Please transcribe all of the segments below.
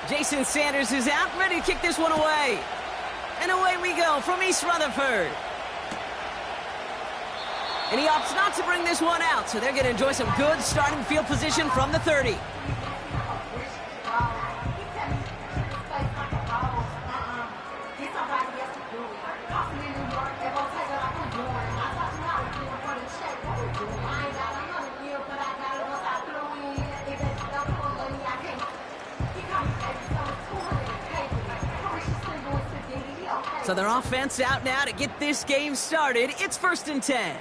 Jason Sanders is out, ready to kick this one away. And away we go from East Rutherford. And he opts not to bring this one out, so they're going to enjoy some good starting field position from the 30. So their offense out now to get this game started. It's 1st and 10.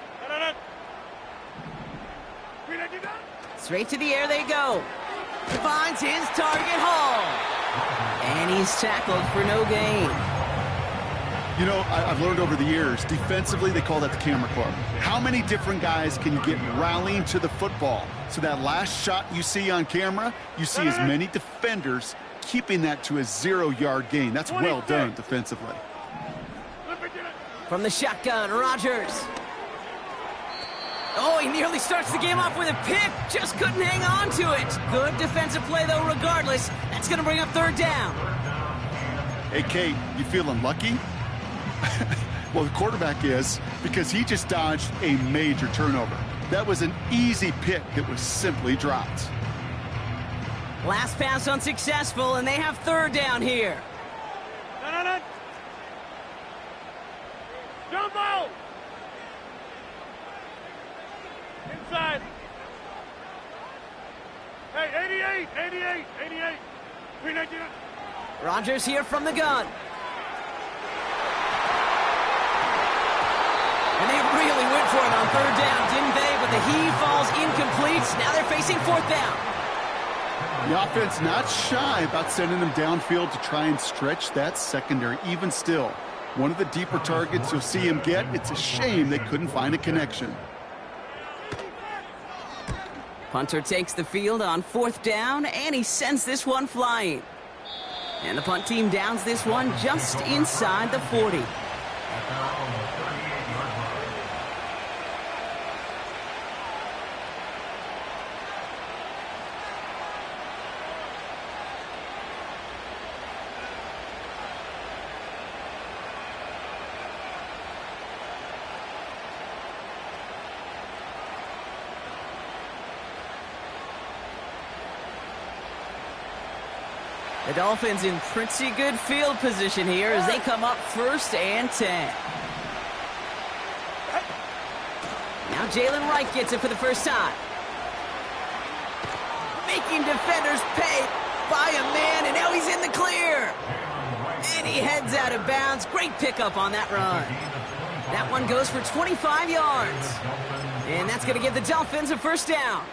Straight to the air they go. He finds his target, Hall. And he's tackled for no gain. You know, I've learned over the years, defensively, they call that the camera club. How many different guys can you get rallying to the football? So that last shot you see on camera, you see as many defenders keeping that to a 0-yard gain. That's well done defensively. From the shotgun, Rodgers. Oh, he nearly starts the game off with a pick. Just couldn't hang on to it. Good defensive play, though, regardless. That's going to bring up 3rd down. Hey, Kate, you feeling lucky? Well, the quarterback is, because he just dodged a major turnover. That was an easy pick that was simply dropped. Last pass unsuccessful, and they have 3rd down here. Jump ball! Inside. Hey, 88. 319. Rodgers here from the gun. And they really went for it on 3rd down, didn't they? But the heave falls incomplete. Now they're facing 4th down. The offense not shy about sending them downfield to try and stretch that secondary. Even still, one of the deeper targets you'll see him get. It's a shame they couldn't find a connection. Punter takes the field on 4th down, and he sends this one flying. And the punt team downs this one just inside the 40. The Dolphins in pretty good field position here as they come up 1st and 10. Now Jalen Wright gets it for the first time. Making defenders pay by a man, and now he's in the clear. And he heads out of bounds. Great pickup on that run. That one goes for 25 yards. And that's going to give the Dolphins a 1st down.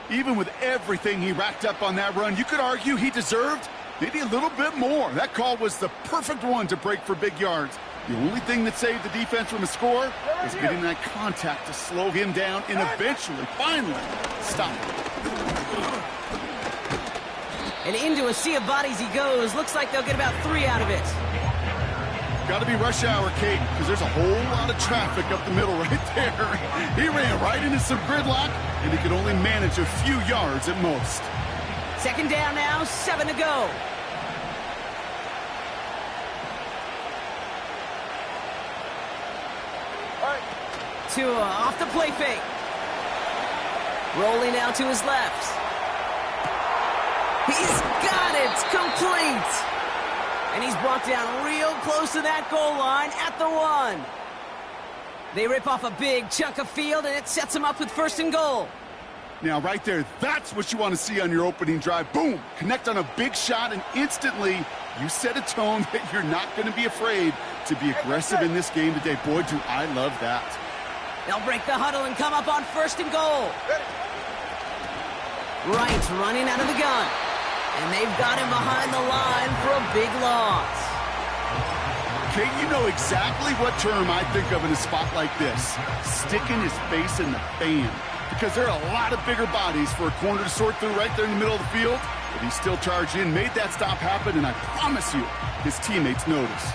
Even with everything he racked up on that run, you could argue he deserved maybe a little bit more. That call was the perfect one to break for big yards. The only thing that saved the defense from a score was getting that contact to slow him down and eventually, finally, stop him. And into a sea of bodies he goes. Looks like they'll get about 3 out of it. Got to be rush hour, Kate, because there's a whole lot of traffic up the middle right there. He ran right into some gridlock, and he could only manage a few yards at most. 2nd down now, 7 to go. Tua off the play fake. Rolling out to his left. He's got it, complete. And he's brought down real close to that goal line at the 1. They rip off a big chunk of field, and it sets them up with 1st and goal. Now, right there, that's what you want to see on your opening drive. Boom! Connect on a big shot, and instantly you set a tone that you're not going to be afraid to be aggressive in this game today. Boy, do I love that. They'll break the huddle and come up on 1st and goal. Wright running out of the gun. And they've got him behind the line for a big loss. Kate, you know exactly what term I think of in a spot like this. Sticking his face in the fan. Because there are a lot of bigger bodies for a corner to sort through right there in the middle of the field. But he still charged in, made that stop happen, and I promise you, his teammates notice.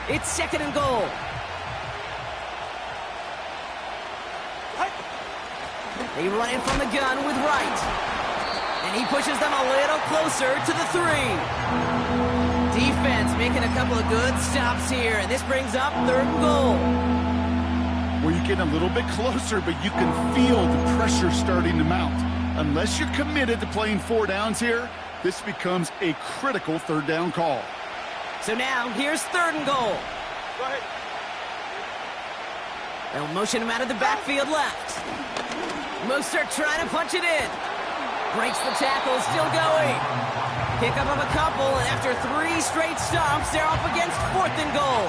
It's 2nd and goal. They run in from the gun with Wright. And he pushes them a little closer to the 3. Defense making a couple of good stops here, and this brings up 3rd and goal. Well, you get a little bit closer, but you can feel the pressure starting to mount. Unless you're committed to playing 4 downs here, this becomes a critical 3rd down call. So now, here's 3rd and goal. Go ahead. They'll motion him out of the backfield left. Mostert trying to punch it in. Breaks the tackle, still going. Pickup of a couple, and after 3 straight stops, they're up against 4th and goal.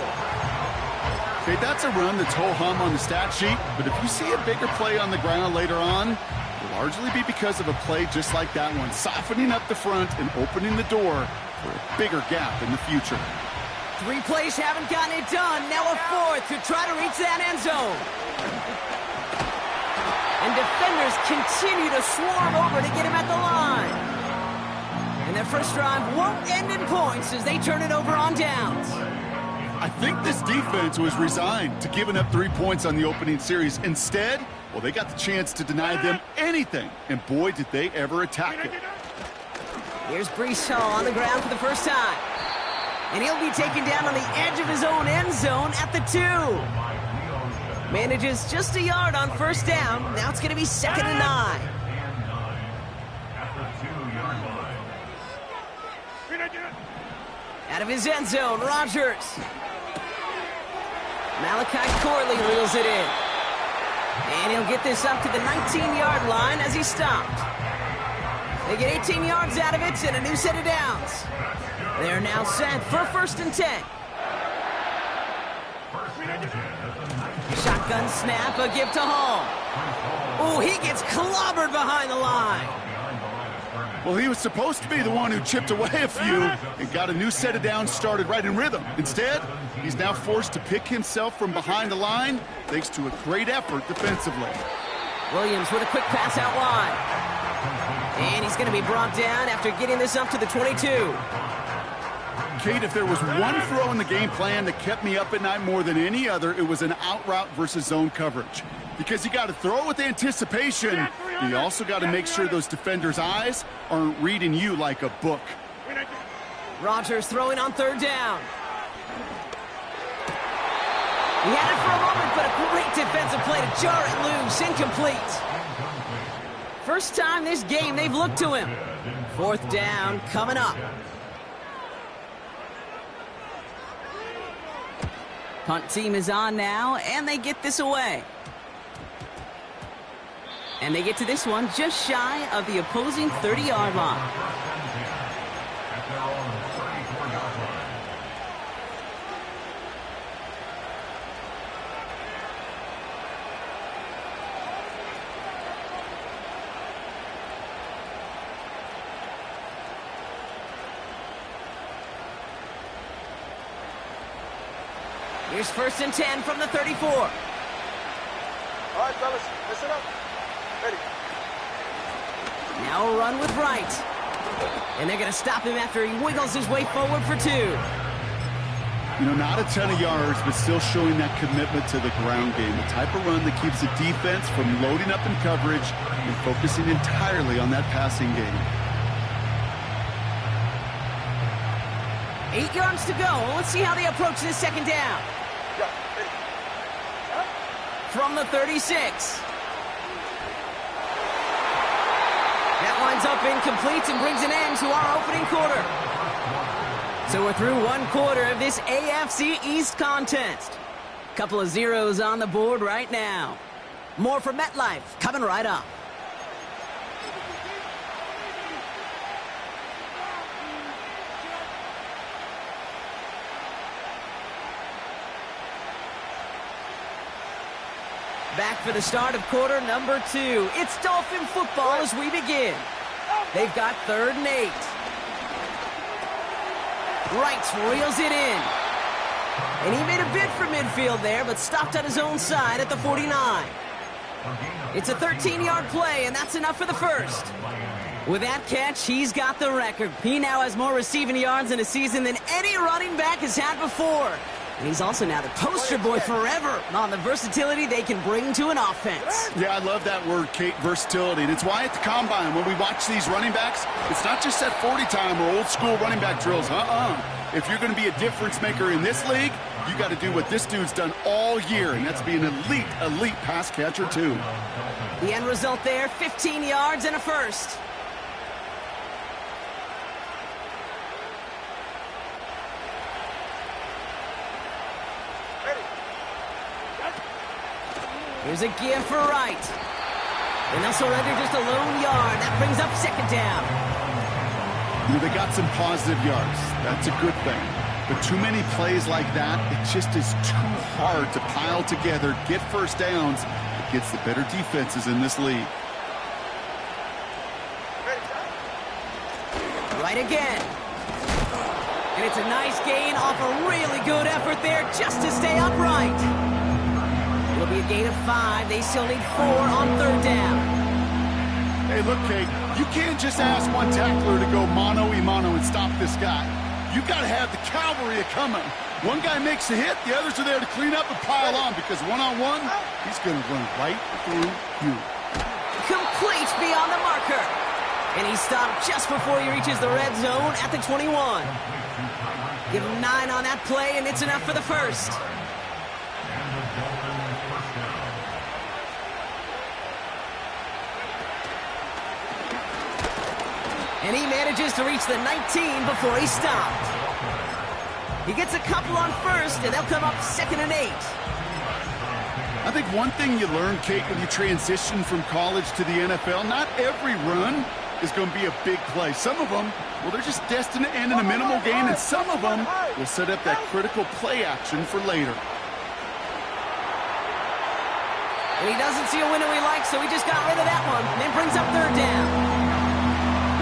Okay, that's a run that's ho-hum on the stat sheet, but if you see a bigger play on the ground later on, it'll largely be because of a play just like that one, softening up the front and opening the door for a bigger gap in the future. 3 plays haven't gotten it done. Now a 4th to try to reach that end zone. And defenders continue to swarm over to get him at the line. And their first drive won't end in points as they turn it over on downs. I think this defense was resigned to giving up 3 points on the opening series. Instead, well, they got the chance to deny them anything, and boy, did they ever attack it. Here's Breece Hall on the ground for the first time. And he'll be taken down on the edge of his own end zone at the 2. Manages just a yard on first down. Now it's going to be 2nd and 9. Out of his end zone, Rodgers. Malachi Corley reels it in. And he'll get this up to the 19-yard line as he stopped. They get 18 yards out of it and a new set of downs. They're now set for 1st and 10. Shotgun snap, a give to Hall. Oh, he gets clobbered behind the line. Well, he was supposed to be the one who chipped away a few and got a new set of downs started right in rhythm. Instead, he's now forced to pick himself from behind the line thanks to a great effort defensively. Williams with a quick pass out wide. And he's going to be brought down after getting this up to the 22. Kate, if there was one throw in the game plan that kept me up at night more than any other, it was an out route versus zone coverage. Because you got to throw with anticipation, and you also got to make sure those defenders' eyes aren't reading you like a book. Rodgers throwing on 3rd down. He had it for a moment, but a great defensive play to jar it loose. Incomplete. First time this game they've looked to him. 4th down coming up. Punt team is on now, and they get this away. And they get to this one just shy of the opposing 30-yard line. Here's 1st and 10 from the 34. All right, fellas, listen up. Ready. Now a run with Wright. And they're going to stop him after he wiggles his way forward for 2. You know, not a ton of yards, but still showing that commitment to the ground game. The type of run that keeps the defense from loading up in coverage and focusing entirely on that passing game. 8 yards to go. Let's see how they approach this 2nd down. Yeah, ready. From the 36. That winds up incomplete and brings an end to our opening quarter. So we're through 1 quarter of this AFC East contest. Couple of zeros on the board right now. More from MetLife coming right up. Back for the start of quarter number 2. It's Dolphin football as we begin. They've got 3rd and 8. Wright reels it in. And he made a bid for midfield there, but stopped on his own side at the 49. It's a 13-yard play, and that's enough for the 1st. With that catch, he's got the record. He now has more receiving yards in a season than any running back has had before. And he's also now the poster boy forever on the versatility they can bring to an offense. Yeah, I love that word, Kate, versatility. And it's why at the Combine, when we watch these running backs, it's not just that 40 time or old school running back drills. If you're going to be a difference maker in this league, you got to do what this dude's done all year, and that's be an elite pass catcher too. The end result there, 15 yards and a first. Here's a give for Wright. And they'll surrender just a lone yard. That brings up second down. They got some positive yards. That's a good thing. But too many plays like that, it just is too hard to pile together, get first downs against the better defenses in this league. Right again. And it's a nice gain off a really good effort there just to stay upright. It'll be a gain of 5. They still need 4 on third down. Hey, look, Kate, you can't just ask one tackler to go mano-a-mano and stop this guy. You got to have the cavalry coming. One guy makes a hit, the others are there to clean up and pile on because one-on-one, he's going to run right through you. Complete beyond the marker. And he stopped just before he reaches the red zone at the 21. Give him 9 on that play, and it's enough for the first. And he manages to reach the 19 before he stopped. He gets a couple on first, and they'll come up 2nd and 8. I think one thing you learn, Kate, when you transition from college to the NFL, not every run is going to be a big play. Some of them, well, they're just destined to end in a minimal gain, and some of them will set up that critical play action for later. And he doesn't see a window he likes, so he just got rid of that one, and then brings up third down.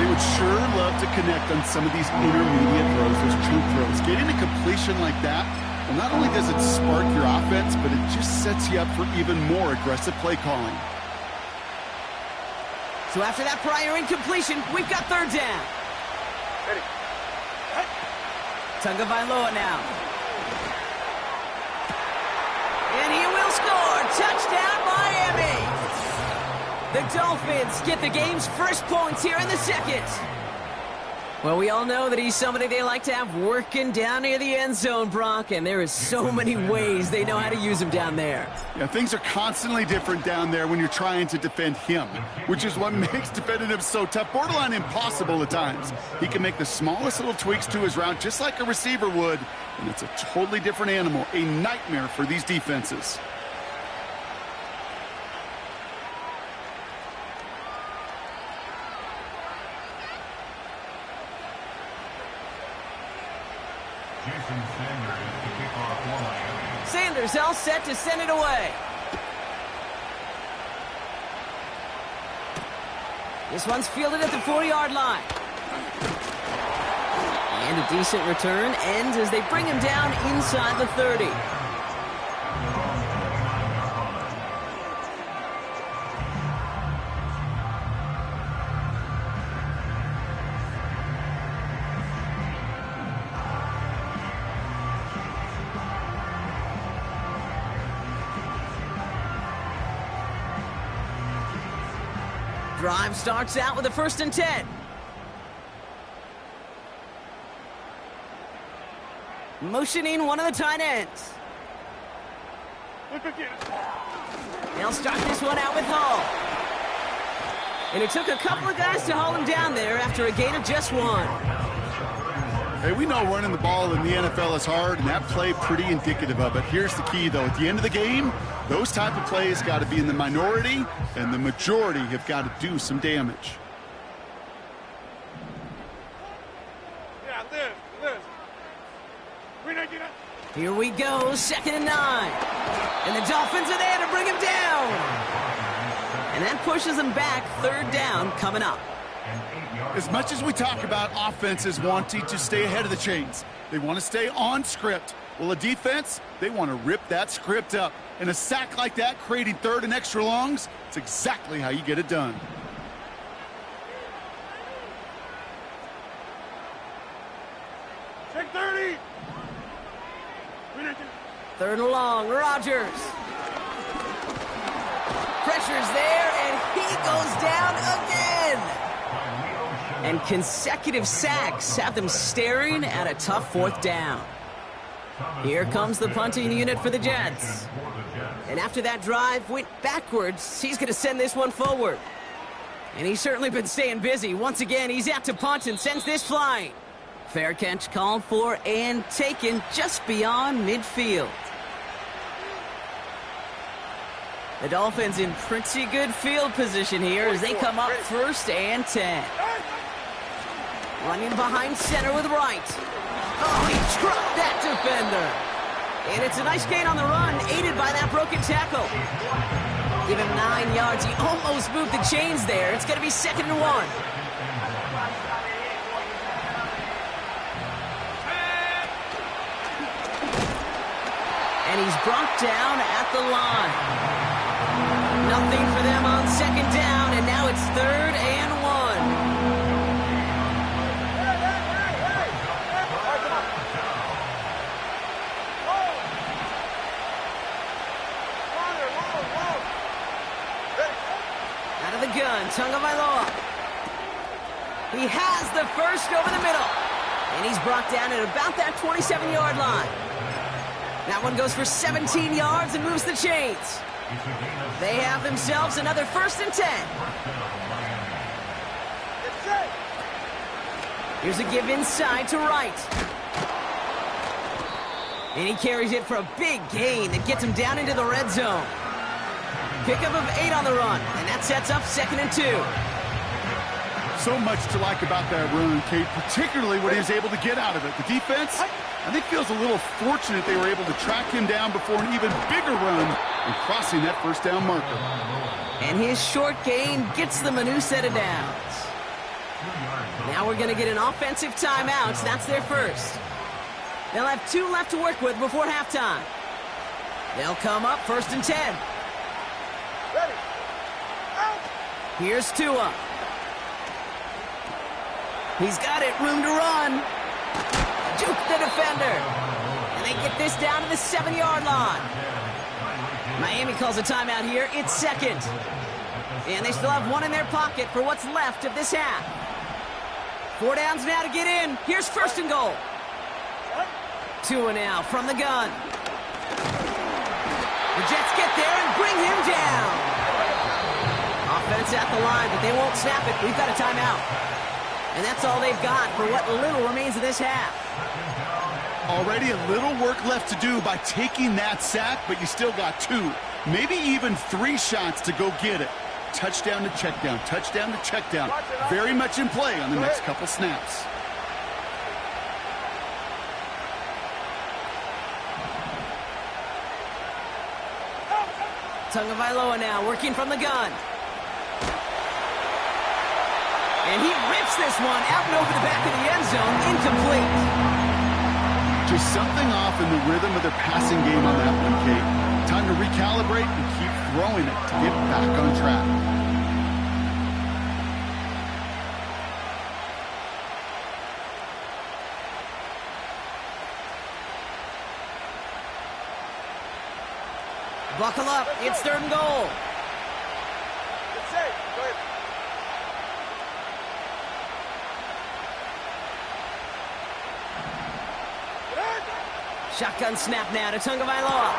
They would sure love to connect on some of these intermediate throws, those true throws. Getting a completion like that, well, not only does it spark your offense, but it just sets you up for even more aggressive play calling. So after that prior incompletion, we've got third down. Ready. Tagovailoa now. And he will score. Touchdown, Miami. The Dolphins get the game's first points here in the second. Well, we all know that he's somebody they like to have working down near the end zone, Brock, and there is so many ways they know how to use him down there. Yeah, things are constantly different down there when you're trying to defend him, which is what makes defending him so tough, borderline impossible at times. He can make the smallest little tweaks to his route just like a receiver would, and it's a totally different animal, a nightmare for these defenses. Sanders all set to send it away. This one's fielded at the 4-yard line. And a decent return ends as they bring him down inside the 30. Drive starts out with a 1st and 10. Motioning one of the tight ends. They'll start this one out with Hall. And it took a couple of guys to haul him down there after a gain of just 1. Hey, we know running the ball in the NFL is hard, and that play pretty indicative of it. Here's the key, though. At the end of the game, those type of plays got to be in the minority, and the majority have got to do some damage. Yeah, Liz. Here we go, 2nd and 9. And the Dolphins are there to bring him down. And that pushes them back, 3rd down coming up. As much as we talk about offenses wanting to stay ahead of the chains, they want to stay on script. Well, a defense, they want to rip that script up. And a sack like that, creating 3rd and extra longs, it's exactly how you get it done. Check 30. 3rd and long, Rodgers. Pressure's there, and he goes down again. And consecutive sacks have them staring at a tough 4th down. Here comes the punting unit for the Jets. And after that drive went backwards, he's going to send this one forward. And he's certainly been staying busy. Once again, he's out to punt and sends this flying. Fair catch called for and taken just beyond midfield. The Dolphins in pretty good field position here as they come up 1st and 10. Running behind center with Wright. Oh, he trucked that defender. And it's a nice gain on the run, aided by that broken tackle. Give him 9 yards. He almost moved the chains there. It's going to be 2nd and 1. And he's brought down at the line. Nothing for them on 2nd down, and now it's 3rd and 1. Out of the gun, Tagovailoa. He has the first over the middle. And he's brought down at about that 27-yard line. That one goes for 17 yards and moves the chains. They have themselves another 1st and 10. Here's a give inside to Wright. And he carries it for a big gain that gets him down into the red zone. Pickup of 8 on the run, and that sets up 2nd and 2. So much to like about that run, Kate, particularly what he was able to get out of it. The defense, I think, feels a little fortunate they were able to track him down before an even bigger run and crossing that 1st down marker. And his short gain gets them a new set of downs. Now we're going to get an offensive timeout. That's their first. They'll have 2 left to work with before halftime. They'll come up 1st and 10. Ready. Out. Here's Tua. He's got it, room to run. Juke the defender. And they get this down to the 7-yard line. Miami calls a timeout here. It's 2nd. And they still have 1 in their pocket for what's left of this half. 4 downs now to get in. Here's 1st and goal. Tua now from the gun. The Jets get there and bring him down. Offense at the line, but they won't snap it. We've got a timeout. And that's all they've got for what little remains of this half. Already a little work left to do by taking that sack, but you still got 2, maybe even 3 shots to go get it. Touchdown to check down, touchdown to check down. Very much in play on the next couple snaps. Tagovailoa now working from the gun. And he rips this one out and over the back of the end zone, incomplete. Just something off in the rhythm of their passing game on that one, Kate. Time to recalibrate and keep throwing it to get back on track. Buckle up, it's 3rd and goal. It's safe. Go ahead. Shotgun snap now to Tagovailoa.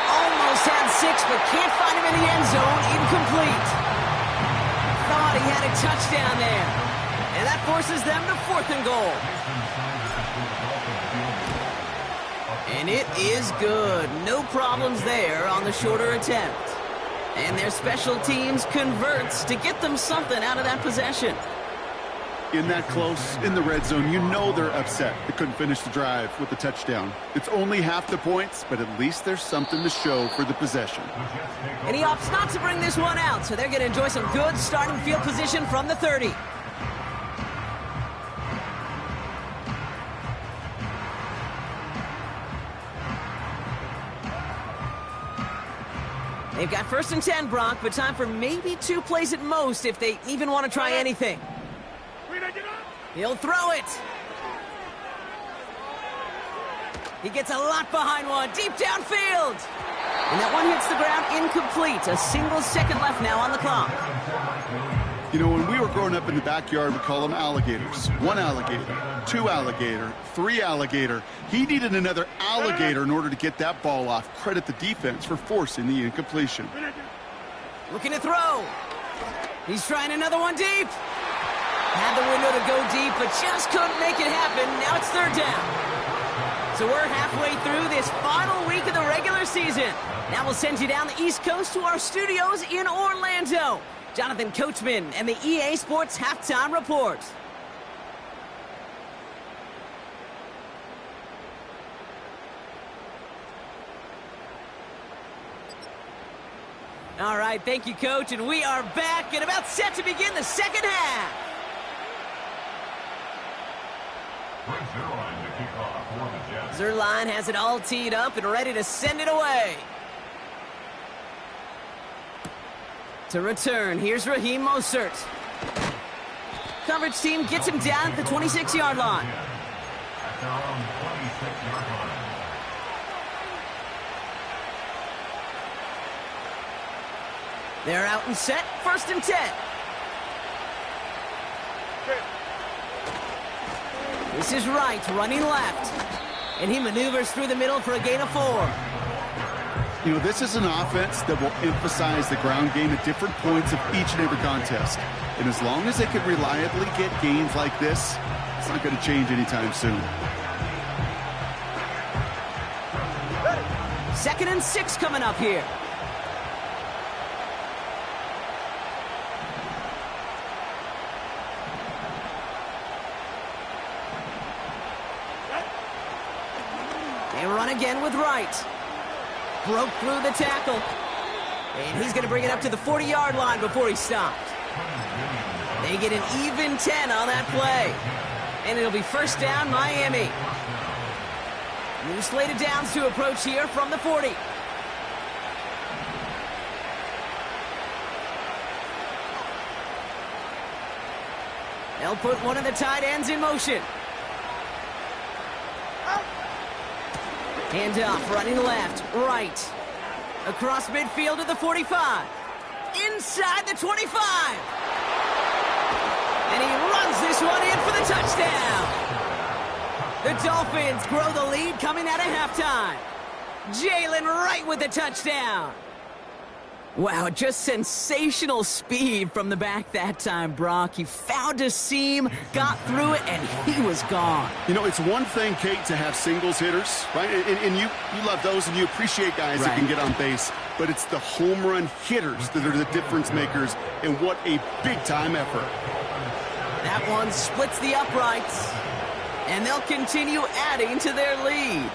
Almost had 6, but can't find him in the end zone. Incomplete. Thought he had a touchdown there. And that forces them to 4th and goal. And it is good. No problems there on the shorter attempt. And their special teams converts to get them something out of that possession. In that close, in the red zone, you know they're upset. They couldn't finish the drive with the touchdown. It's only half the points, but at least there's something to show for the possession. And he opts not to bring this one out, so they're going to enjoy some good starting field position from the 30. They've got 1st and 10, Brock, but time for maybe 2 plays at most if they even want to try anything. He'll throw it. He gets a lot behind one, deep downfield. And that one hits the ground incomplete. A single second left now on the clock. You know, when we were growing up in the backyard, we call them alligators. 1 alligator, 2 alligator, 3 alligator. He needed another alligator in order to get that ball off. Credit the defense for forcing the incompletion. Looking to throw. He's trying another one deep. Had the window to go deep, but just couldn't make it happen. Now it's 3rd down. So we're halfway through this final week of the regular season. Now we'll send you down the East Coast to our studios in Orlando. Jonathan Coachman and the EA Sports Halftime Report. All right, thank you, Coach, and we are back and about set to begin the second half. Zuerlein has it all teed up and ready to send it away. To return, here's Raheem Mostert. Coverage team gets him down at the 26-yard line. They're out and set, 1st and 10. This is Wright running left. And he maneuvers through the middle for a gain of 4. You know, this is an offense that will emphasize the ground game at different points of each and every contest. And as long as they can reliably get gains like this, it's not going to change anytime soon. 2nd and 6 coming up here. They run again with Wright. Broke through the tackle. And he's going to bring it up to the 40-yard line before he stopped. They get an even 10 on that play. And it'll be 1st down, Miami. New slate of downs to approach here from the 40. They'll put one of the tight ends in motion. Hand off, running left, right. Across midfield to the 45. Inside the 25. And he runs this one in for the touchdown. The Dolphins grow the lead coming out of halftime. Jalen Wright with the touchdown. Wow, just sensational speed from the back that time, Brock. He found a seam, got through it, and he was gone. You know, it's one thing, Kate, to have singles hitters, right? And you love those, and you appreciate guys that can get on base. But it's the home run hitters that are the difference makers, and what a big-time effort. That one splits the uprights, and they'll continue adding to their lead.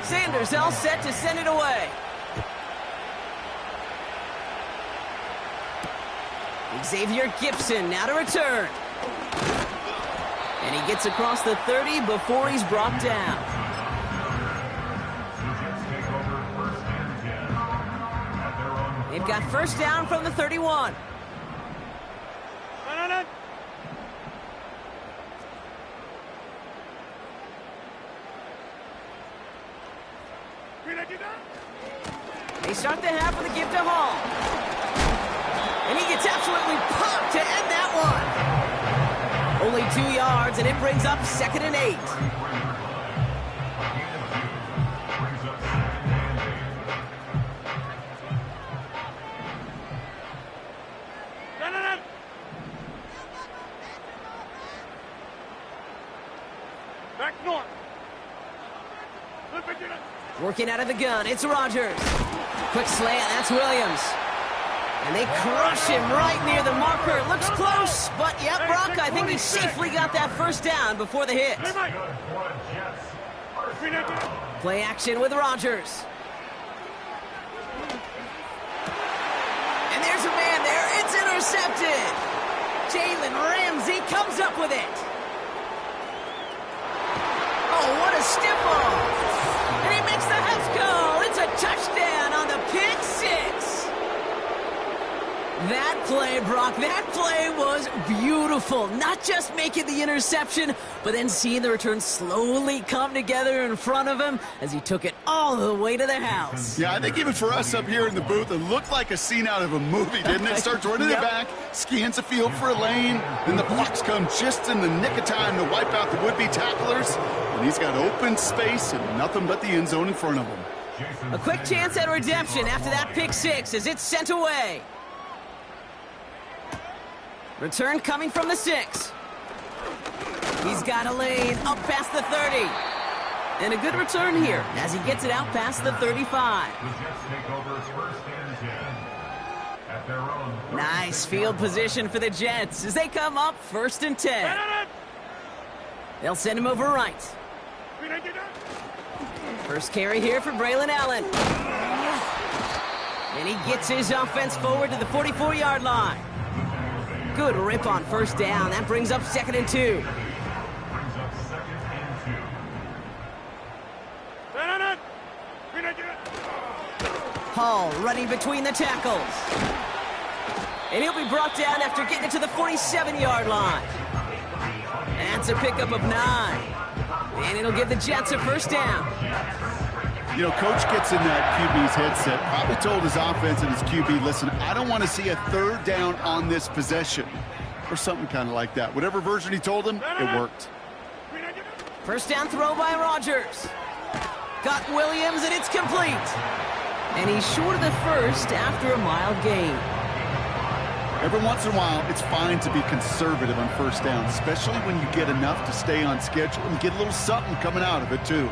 Sanders all set to send it away. Xavier Gipson now to return. And he gets across the 30 before he's brought down. They've got 1st down from the 31. They start the half with a give to Hall. And he gets absolutely popped to end that one. Only 2 yards, and it brings up 2nd and 8. Back north. Working out of the gun, it's Rodgers. Quick slant, that's Williams. And they crush him right near the marker. Looks close, but yep, Brock, I think he safely got that 1st down before the hit. Play action with Rodgers. And there's a man there. It's intercepted. Jalen Ramsey comes up with it. Oh, what a stiff ball. And he makes the half goal. It's a touchdown on the pick 6. That play, Brock. That play was beautiful. Not just making the interception, but then seeing the return slowly come together in front of him as he took it all the way to the house. Yeah, I think even for us up here in the booth, it looked like a scene out of a movie, didn't it? Starts running Yep. the back, scans the field for a lane, then the blocks come just in the nick of time to wipe out the would-be tacklers, and he's got open space and nothing but the end zone in front of him. A quick chance at redemption after that pick six as it's sent away. Return coming from the 6. He's got a lane up past the 30. And a good return here as he gets it out past the 35. Nice field position for the Jets as they come up 1st and 10. They'll send him over right. First carry here for Braylon Allen. And he gets his offense forward to the 44-yard line. Good rip on first down. That brings up 2nd and 2. Hall running between the tackles. And he'll be brought down after getting it to the 47-yard line. That's a pickup of 9. And it'll give the Jets a first down. You know, Coach gets in that QB's headset, probably told his offense and his QB, listen, I don't want to see a 3rd down on this possession. Or something kind of like that. Whatever version he told him, it worked. First down throw by Rodgers. Got Williams, and it's complete. And he's short of the first after a mild gain. Every once in a while, it's fine to be conservative on first down, especially when you get enough to stay on schedule and get a little something coming out of it, too.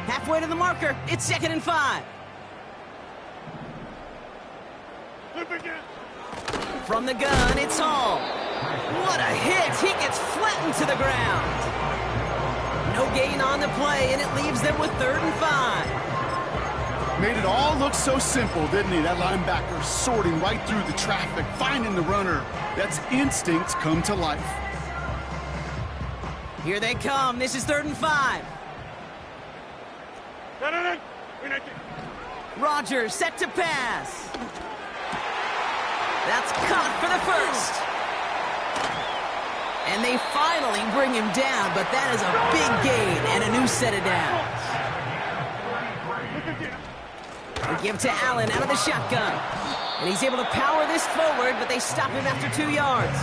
Halfway to the marker. It's 2nd and 5. From the gun, it's Hall. What a hit. He gets flattened to the ground. No gain on the play, and it leaves them with 3rd and 5. Made it all look so simple, didn't he? That linebacker sorting right through the traffic, finding the runner. That's instincts come to life. Here they come. This is 3rd and 5. Rodgers set to pass. That's caught for the first. And they finally bring him down, but that is a big gain and a new set of downs. They give to Allen out of the shotgun. And he's able to power this forward, but they stop him after 2 yards.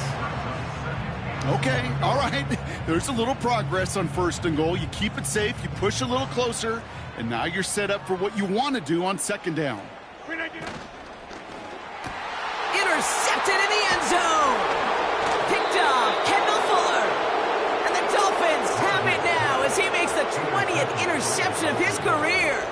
Okay, all right. There's a little progress on 1st and goal. You keep it safe, you push a little closer, and now you're set up for what you want to do on 2nd down. Intercepted in the end zone. Picked off Kendall Fuller. And the Dolphins have it now as he makes the 20th interception of his career.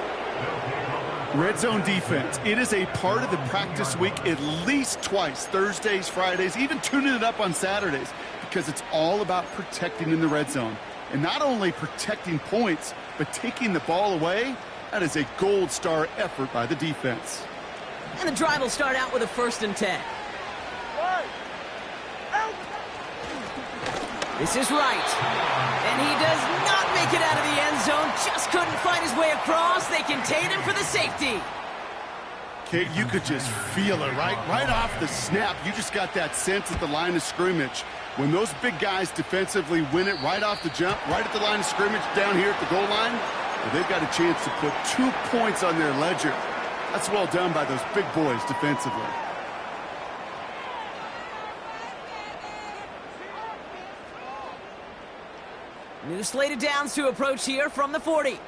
Red zone defense. It is a part of the practice week at least twice, Thursdays, Fridays, even tuning it up on Saturdays, because it's all about protecting in the red zone. And not only protecting points, but taking the ball away. That is a gold star effort by the defense. And the drive will start out with a 1st and 10. This is right. And he does not make it out of the end zone. Just couldn't find his way across. They contain him for the safety. Kate, you could just feel it, right? Right off the snap, you just got that sense at the line of scrimmage. When those big guys defensively win it right off the jump, right at the line of scrimmage down here at the goal line, well, they've got a chance to put 2 points on their ledger. That's well done by those big boys defensively. New slate of downs to approach here from the 40.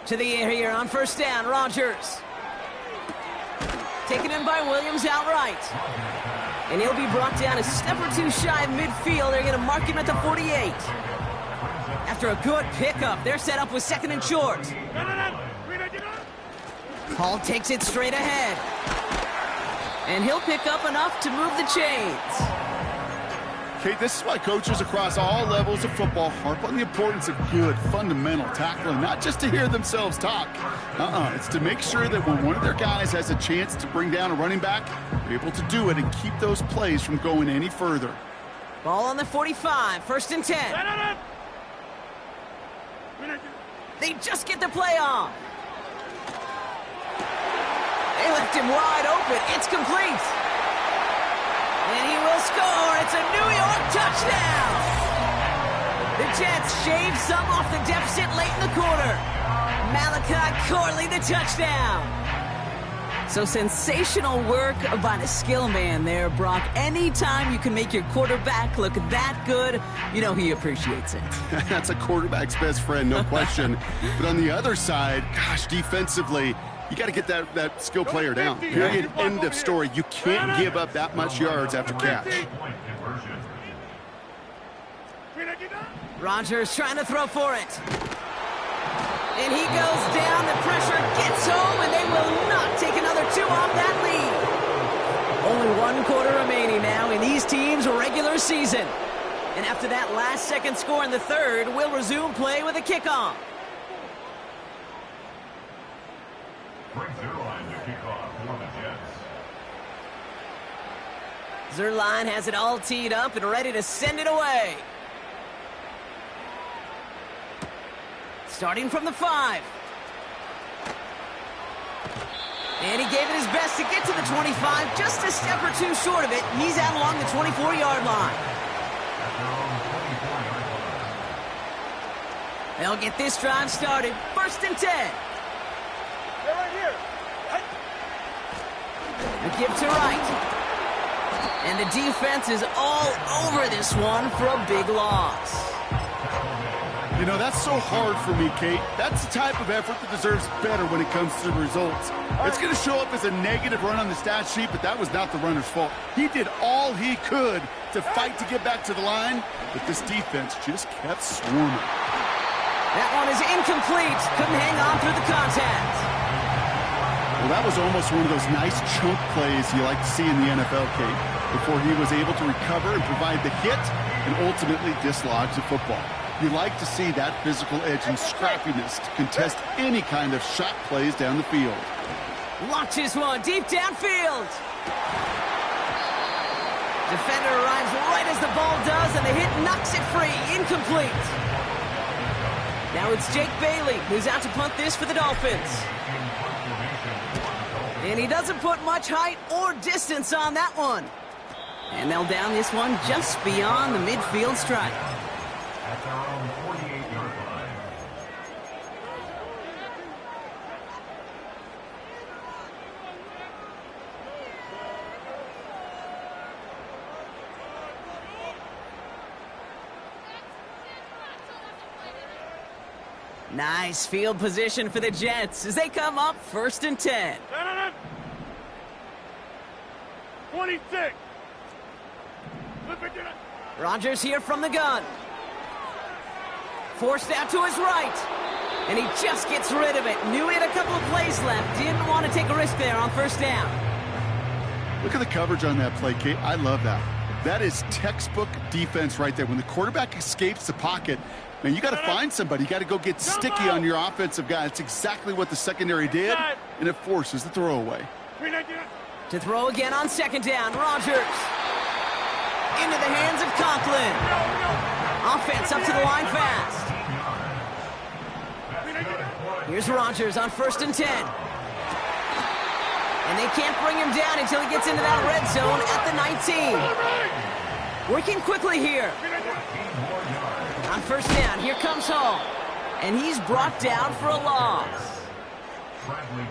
To the air here on 1st down, Rodgers. Taken in by Williams outright. And he'll be brought down a step or 2 shy of midfield. They're going to mark him at the 48. After a good pickup, they're set up with 2nd and short. Hall takes it straight ahead. And he'll pick up enough to move the chains. Okay, this is why coaches across all levels of football harp on the importance of good, fundamental tackling, not just to hear themselves talk. It's to make sure that when one of their guys has a chance to bring down a running back, they're able to do it and keep those plays from going any further. Ball on the 45, 1st and 10. They just get the play off. They left him wide open. It's complete. And he will score. It's a New York touchdown. The Jets shave some off the deficit late in the quarter. Malachi Corley, the touchdown. So sensational work by the skill man there, Brock. Anytime you can make your quarterback look that good, you know he appreciates it. That's a quarterback's best friend, no question. But on the other side, gosh, defensively, you got to get that skill player down. Period. End of story. You can't give up that much yards after catch. Rodgers trying to throw for it. And he goes down. The pressure gets home, and they will not take another 2 off that lead. Only 1 quarter remaining now in these teams' regular season. And after that last-second score in the 3rd, we'll resume play with a kickoff. Zuerlein has it all teed up and ready to send it away. Starting from the 5. And he gave it his best to get to the 25, just a step or 2 short of it. He's out along the 24-yard line. They'll get this drive started. 1st and 10. They're right here. The give to right. And the defense is all over this one for a big loss. You know, that's so hard for me, Kate. That's the type of effort that deserves better when it comes to the results. It's going to show up as a negative run on the stat sheet, but that was not the runner's fault. He did all he could to fight to get back to the line, but this defense just kept swarming. That one is incomplete. Couldn't hang on through the contact. Well, that was almost one of those nice chunk plays you like to see in the NFL, Kate, before he was able to recover and provide the hit and ultimately dislodge the football. You like to see that physical edge and scrappiness to contest any kind of shot plays down the field. Launches one deep downfield. Defender arrives right as the ball does, and the hit knocks it free. Incomplete. Now it's Jake Bailey, who's out to punt this for the Dolphins. And he doesn't put much height or distance on that one. And they'll down this one just beyond the midfield stripe. At their own 48-yard line. Nice field position for the Jets as they come up 1st and 10. 26. Rodgers here from the gun. Forced out to his right. And he just gets rid of it. Knew he had a couple of plays left. Didn't want to take a risk there on 1st down. Look at the coverage on that play, Kate. I love that. That is textbook defense right there. When the quarterback escapes the pocket, man, you got to find somebody. You got to go get sticky on your offensive guy. That's exactly what the secondary did, and it forces the throwaway. To throw again on 2nd down, Rodgers. Into the hands of Conklin. Offense up to the line fast. Here's Rodgers on 1st and 10. And they can't bring him down until he gets into that red zone at the 19. Working quickly here. On 1st down, here comes Hall. And he's brought down for a loss.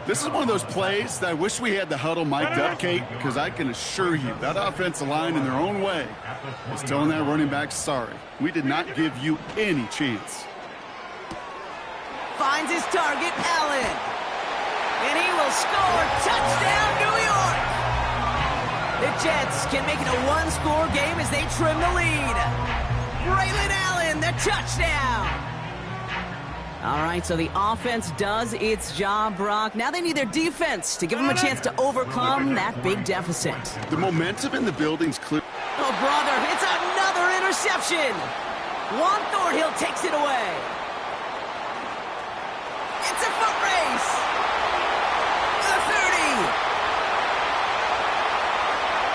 This is one of those plays that I wish we had the huddle mic'd up, Kate, because I can assure you that offensive line in their own way is telling that running back, sorry, we did not give you any chance. Finds his target, Allen. And he will score. Touchdown, New York! The Jets can make it a 1-score game as they trim the lead. Braylon Allen, the touchdown! All right, so the offense does its job, Brock. Now they need their defense to give them a chance to overcome that big deficit. The momentum in the building's clear. Oh, brother, it's another reception. Juan Thornhill takes it away. It's a foot race. The 30.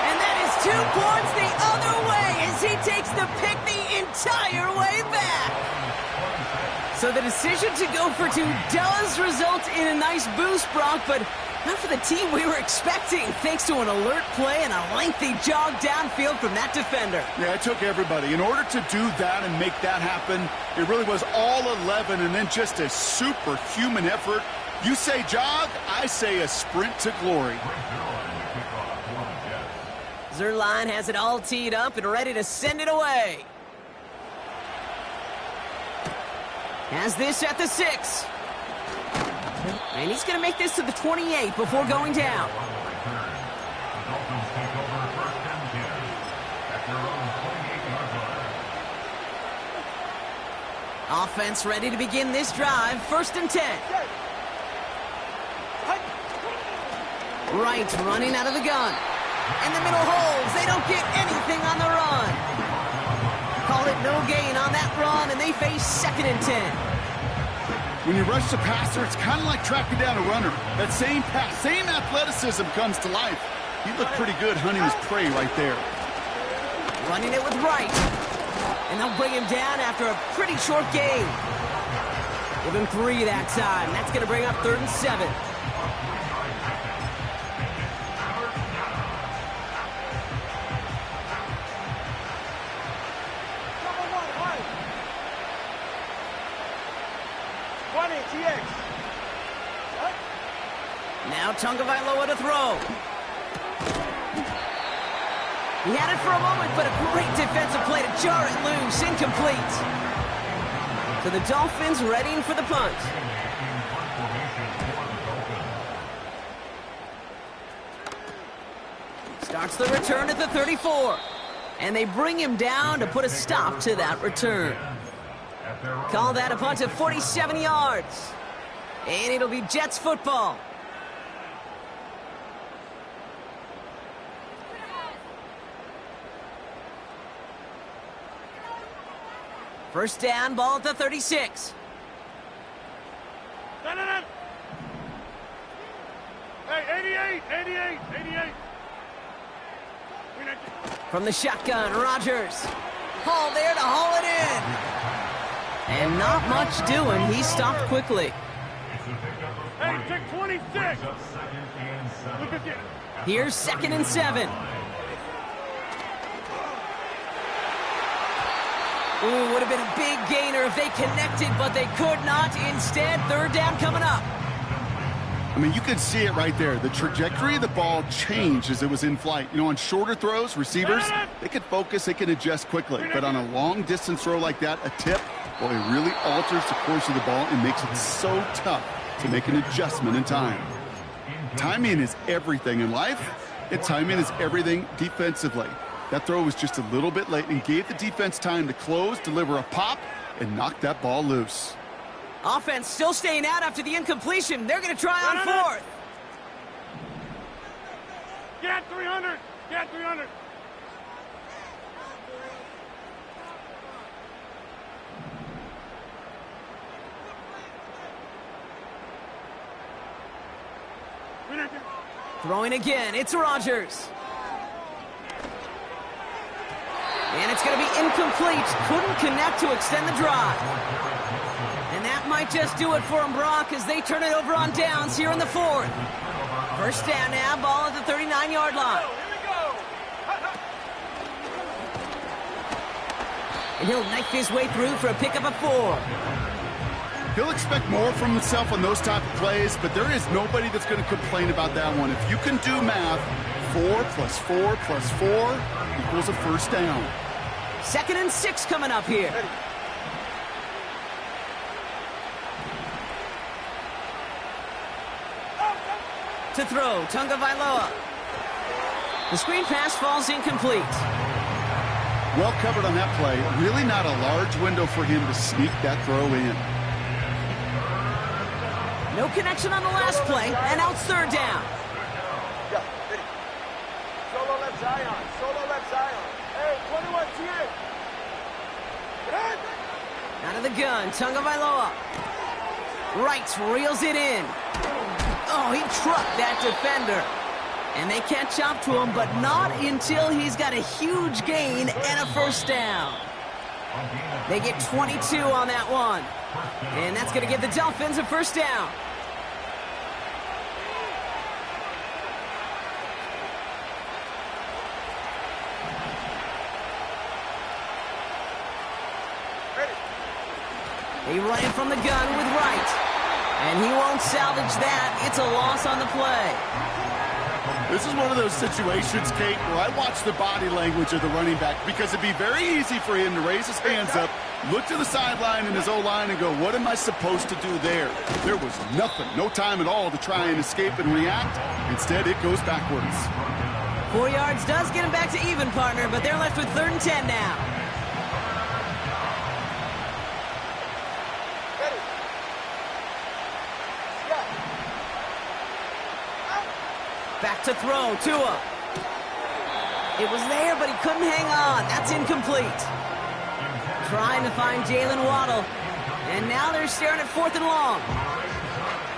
And that is 2 points the other way as he takes the pick the entire way back. So the decision to go for 2 does result in a nice boost, Brock, but not for the team we were expecting, thanks to an alert play and a lengthy jog downfield from that defender. Yeah, it took everybody. In order to do that and make that happen, it really was all 11 and then just a superhuman effort. You say jog, I say a sprint to glory. Zuerlein has it all teed up and ready to send it away. Has this at the 6. And he's going to make this to the 28 before going down. Offense ready to begin this drive. 1st and 10. Wright running out of the gun. And the middle holds. They don't get anything on the run. Call it no gain on that run, and they face 2nd and 10. When you rush the passer, it's kind of like tracking down a runner. That same pass, same athleticism comes to life. He looked pretty good hunting his prey right there. Running it with Wright. And they'll bring him down after a pretty short gain. Give him 3 that time. That's going to bring up 3rd and 7. Now Tagovailoa to throw. He had it for a moment, but a great defensive play to jar it loose. Incomplete. So the Dolphins readying for the punt. Starts the return at the 34. And they bring him down to put a stop to that return. Call that a punt of 47 yards. And it'll be Jets football. First down, ball at the 36. Hey, 88. From the shotgun, Rodgers. Hall there to haul it in. And not much doing. He stopped quickly. Hey, take 26. Look at this. Here's 2nd and 7. Ooh, would have been a big gainer if they connected, but they could not. Instead, 3rd down coming up. I mean, you can see it right there. The trajectory of the ball changed as it was in flight. You know, on shorter throws, receivers, they can focus, they can adjust quickly. But on a long-distance throw like that, a tip, well, it really alters the course of the ball and makes it so tough to make an adjustment in time. Timing is everything in life, and timing is everything defensively. That throw was just a little bit late and gave the defense time to close, deliver a pop, and knock that ball loose. Offense still staying out after the incompletion. They're going to try on 4th. Get 300. Get 300. Throwing again. It's Rodgers. And it's going to be incomplete. Couldn't connect to extend the drive. And that might just do it for him, Brock, as they turn it over on downs here in the 4th. First down now, ball at the 39-yard line. And he'll knife his way through for a pickup of 4. He'll expect more from himself on those type of plays, but there is nobody that's going to complain about that one. If you can do math, 4 plus 4 plus 4 equals a first down. 2nd and 6 coming up here. To throw, Tagovailoa. The screen pass falls incomplete. Well covered on that play. Really not a large window for him to sneak that throw in. No connection on the last play, and now it's 3rd down. Yeah, Solo left Zion. Hey, 21 T8. Out of the gun, Tagovailoa. Wright reels it in. Oh, he trucked that defender. And they catch up to him, but not until he's got a huge gain and a first down. They get 22 on that one. And that's going to give the Dolphins a first down. He running from the gun with Wright. And he won't salvage that. It's a loss on the play. This is one of those situations, Kate, where I watch the body language of the running back because it'd be very easy for him to raise his hands up, look to the sideline in his O-line and go, what am I supposed to do there? There was nothing, no time at all to try and escape and react. Instead, it goes backwards. 4 yards does get him back to even, partner, but they're left with 3rd and 10 now. Back to throw, Tua. It was there, but he couldn't hang on. That's incomplete. Trying to find Jalen Waddle. And now they're staring at 4th and long.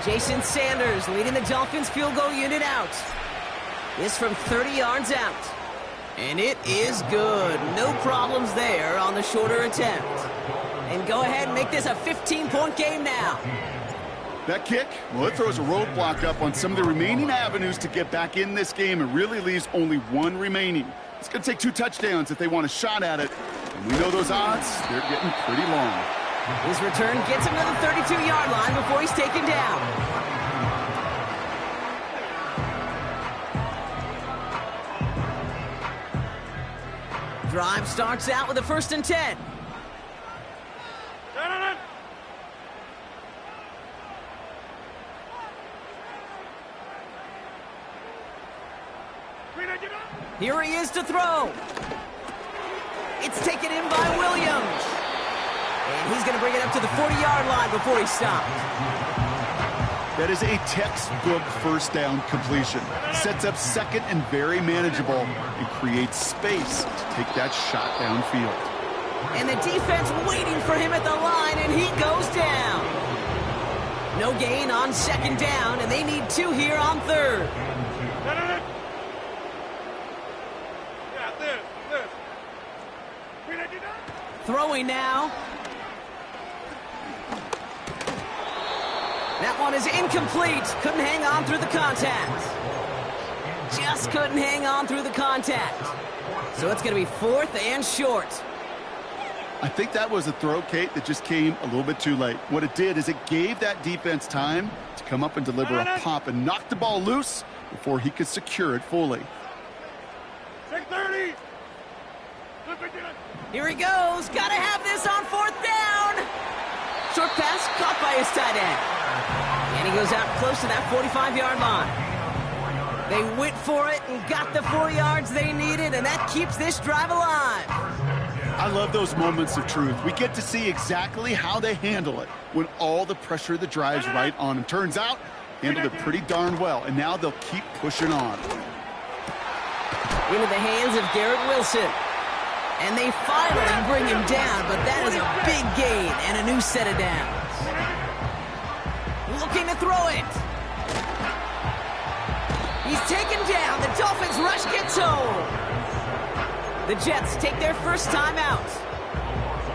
Jason Sanders leading the Dolphins field goal unit out. This from 30 yards out. And it is good. No problems there on the shorter attempt. And go ahead and make this a 15-point game now. That kick, well, it throws a roadblock up on some of the remaining avenues to get back in this game and really leaves only one remaining. It's going to take 2 touchdowns if they want a shot at it. And we know those odds, they're getting pretty long. His return gets him to the 32-yard line before he's taken down. Drive starts out with a 1st and 10. Here he is to throw. It's taken in by Williams. And he's going to bring it up to the 40-yard line before he's stopped. That is a textbook first down completion. Sets up second and very manageable and creates space to take that shot downfield. And the defense waiting for him at the line, and he goes down. No gain on 2nd down, and they need 2 here on 3rd. Throwing now. That one is incomplete. Couldn't hang on through the contact. Just couldn't hang on through the contact. So it's going to be 4th and short. I think that was a throw, Kate, that just came a little bit too late. What it did is it gave that defense time to come up and deliver a pop and knock the ball loose before he could secure it fully. 6:30. Here he goes. Got to have this on 4th down. Short pass caught by his tight end. And he goes out close to that 45-yard line. They went for it and got the 4 yards they needed, and that keeps this drive alive. I love those moments of truth. We get to see exactly how they handle it when all the pressure of the drive's right on them. Turns out, handled it pretty darn well, and now they'll keep pushing on. Into the hands of Garrett Wilson. And they finally bring him down, but that is a big gain and a new set of downs. Looking to throw it. He's taken down. The Dolphins rush gets home. The Jets take their first time out.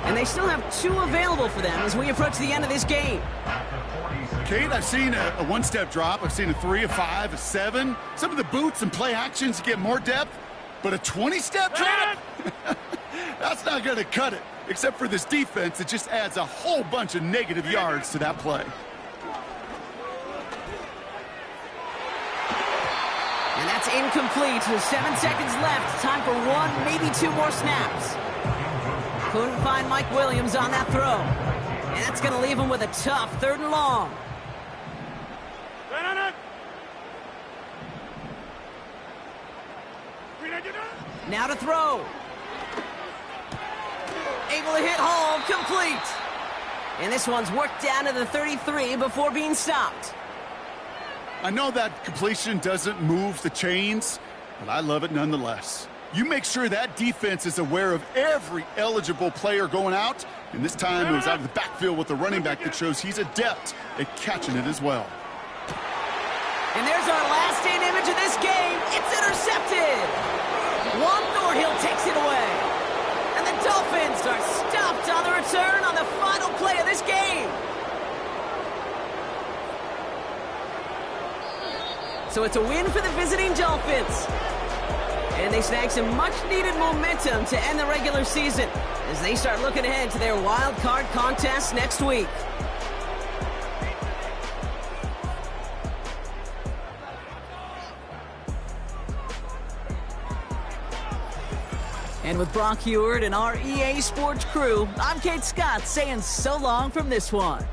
And they still have 2 available for them as we approach the end of this game. Kate, I've seen a 1-step drop. I've seen a 3, a 5, a 7. Some of the boots and play actions get more depth. But a 20-step drop? That's not going to cut it. Except for this defense, it just adds a whole bunch of negative yards to that play. And that's incomplete with 7 seconds left. Time for 1, maybe 2 more snaps. Couldn't find Mike Williams on that throw. And that's going to leave him with a tough 3rd and long. Now to throw. Able to hit Hall, complete. And this one's worked down to the 33 before being stopped. I know that completion doesn't move the chains, but I love it nonetheless. You make sure that defense is aware of every eligible player going out. And this time it was out of the backfield with the running back that shows he's adept at catching it as well. And there's our last-in image of this game. It's intercepted. Juan Thornhill takes it away. And the Dolphins are stopped on the return on the final play of this game. So it's a win for the visiting Dolphins. And they snag some much-needed momentum to end the regular season as they start looking ahead to their wild card contest next week. And with Brock Huard and our EA Sports crew, I'm Kate Scott saying so long from this one.